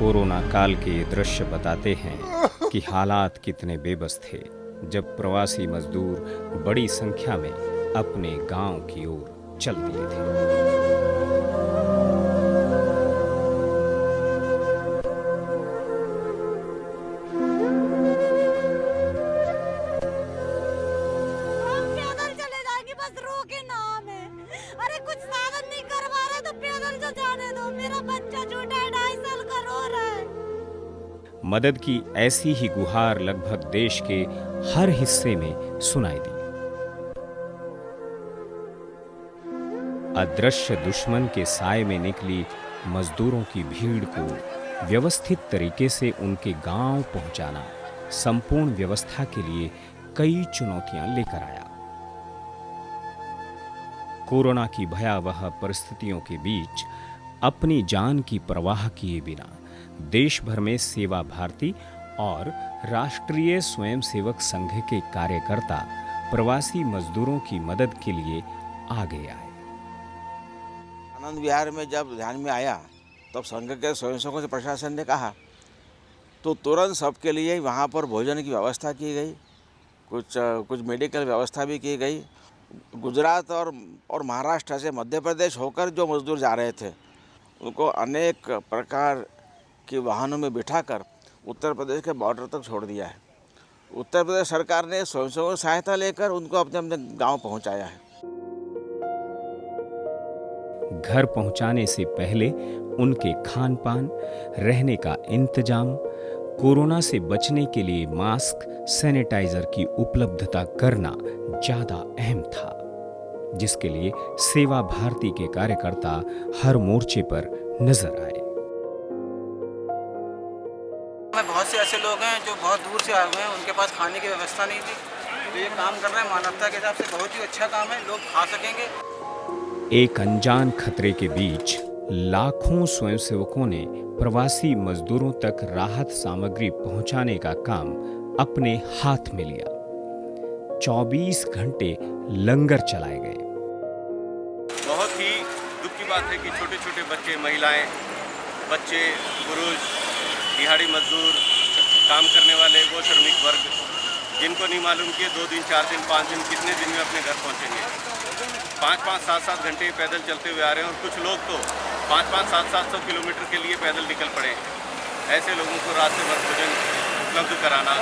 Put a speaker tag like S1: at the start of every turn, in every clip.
S1: Corona काल के ये दृश्य बताते हैं कि हालात कितने बेबस थे जब प्रवासी मजदूर बड़ी संख्या में अपने गांव की ओर चल दिए थे। मदद की ऐसी ही गुहार लगभग देश के हर हिस्से में सुनाई दी। अदृश्य दुश्मन के साए में निकली मजदूरों की भीड़ को व्यवस्थित तरीके से उनके गांव पहुंचाना संपूर्ण व्यवस्था के लिए कई चुनौतियां लेकर आया। कोरोना की भयावह परिस्थितियों के बीच अपनी जान की परवाह किए बिना देश भर में सेवा भारती और राष्ट्रीय स्वयंसेवक संघ के कार्यकर्ता प्रवासी मजदूरों की मदद के लिए आगे आए।
S2: आनंद विहार में जब ध्यान में आया तब संघ के स्वयंसेवकों से प्रशासन ने कहा तो तुरंत सबके लिए वहाँ पर भोजन की व्यवस्था की गई, कुछ मेडिकल व्यवस्था भी की गई। गुजरात और महाराष्ट्र से मध्य प्रदेश होकर जो मजदूर जा रहे थे उनको अनेक प्रकार के वाहनों में बिठाकर उत्तर प्रदेश के बॉर्डर तक छोड़ दिया है। उत्तर प्रदेश सरकार ने स्वयंसेवक सहायता लेकर उनको अपने अपने गांव पहुंचाया है।
S1: घर पहुंचाने से पहले उनके खान पान, रहने का इंतजाम, कोरोना से बचने के लिए मास्क, सैनिटाइजर की उपलब्धता करना ज्यादा अहम था, जिसके लिए सेवा भारती के कार्यकर्ता हर मोर्चे पर नजर आए।
S3: बहुत से ऐसे लोग हैं जो बहुत दूर से आए हुए हैं, उनके पास खाने की व्यवस्था नहीं थी, तो ये काम कर रहे हैं मानवता के हिसाब से बहुत ही अच्छा काम है, लोग खा सकेंगे।
S1: एक अनजान खतरे के बीच लाखों स्वयंसेवकों ने प्रवासी मजदूरों तक राहत सामग्री पहुंचाने का काम अपने हाथ में लिया। 24 घंटे लंगर चलाए गए।
S4: बहुत ही दुख की बात है कि छोटे छोटे बच्चे, महिलाएं, बच्चे, पुरुष, दिहाड़ी मजदूर, काम करने वाले वो श्रमिक वर्ग जिनको नहीं मालूम कि 2 दिन, 4 दिन, 5 दिन कितने दिन में अपने घर पहुंचेंगे। 5-5, 7-7 घंटे पैदल चलते हुए आ रहे हैं और कुछ लोग तो 5-5, 700 किलोमीटर के लिए पैदल निकल पड़े। ऐसे लोगों को रास्ते भर भोजन उपलब्ध कराना,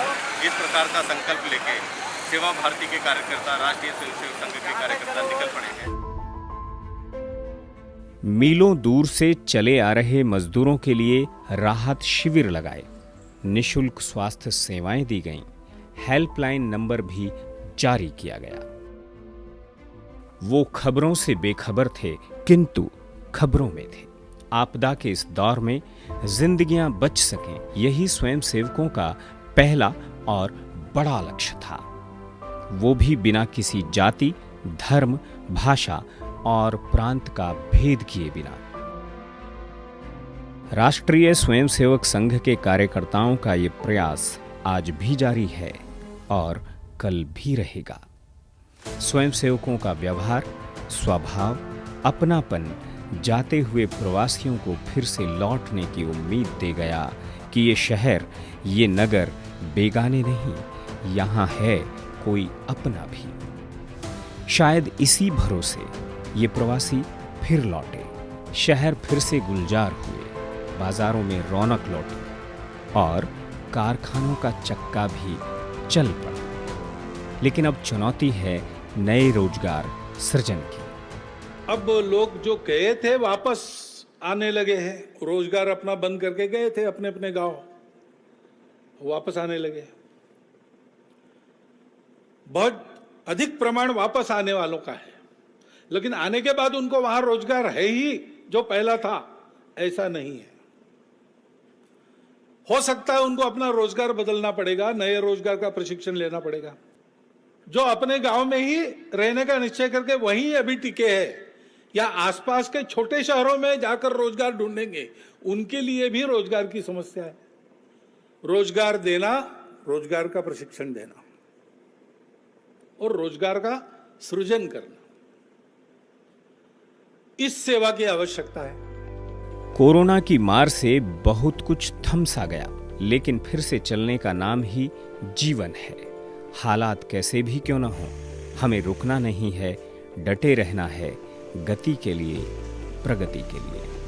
S4: इस प्रकार का संकल्प लेके सेवा भारती के कार्यकर्ता, राष्ट्रीय स्वयंसेवक संघ के कार्यकर्ता निकल पड़े हैं।
S1: मीलों दूर से चले आ रहे मजदूरों के लिए राहत शिविर लगाए, निशुल्क स्वास्थ्य सेवाएं दी गईं, हेल्पलाइन नंबर भी जारी किया गया। वो खबरों से बेखबर थे किंतु खबरों में थे। आपदा के इस दौर में जिंदगियां बच सकें, यही स्वयंसेवकों का पहला और बड़ा लक्ष्य था, वो भी बिना किसी जाति, धर्म, भाषा और प्रांत का भेद किए बिना। राष्ट्रीय स्वयंसेवक संघ के कार्यकर्ताओं का ये प्रयास आज भी जारी है और कल भी रहेगा। स्वयंसेवकों का व्यवहार, स्वभाव, अपनापन जाते हुए प्रवासियों को फिर से लौटने की उम्मीद दे गया कि ये शहर, ये नगर बेगाने नहीं, यहाँ है कोई अपना भी। शायद इसी भरोसे ये प्रवासी फिर लौटे, शहर फिर से गुलजार हुए, बाजारों में रौनक लौटी और कारखानों का चक्का भी चल पड़ा। लेकिन अब चुनौती है नए रोजगार सृजन की।
S5: अब लोग जो गए थे वापस आने लगे हैं, रोजगार अपना बंद करके गए थे अपने अपने गांव, वापस आने लगे। बहुत अधिक प्रमाण वापस आने वालों का है, लेकिन आने के बाद उनको वहां रोजगार है ही जो पहला था, ऐसा नहीं है। हो सकता है उनको अपना रोजगार बदलना पड़ेगा, नए रोजगार का प्रशिक्षण लेना पड़ेगा। जो अपने गांव में ही रहने का निश्चय करके वहीं अभी टिके हैं या आसपास के छोटे शहरों में जाकर रोजगार ढूंढेंगे, उनके लिए भी रोजगार की समस्या है। रोजगार देना, रोजगार का प्रशिक्षण देना और रोजगार का सृजन करना, इस सेवा की आवश्यकता है।
S1: कोरोना की मार से बहुत कुछ थम सा गया, लेकिन फिर से चलने का नाम ही जीवन है। हालात कैसे भी क्यों न हो, हमें रुकना नहीं है, डटे रहना है, गति के लिए, प्रगति के लिए।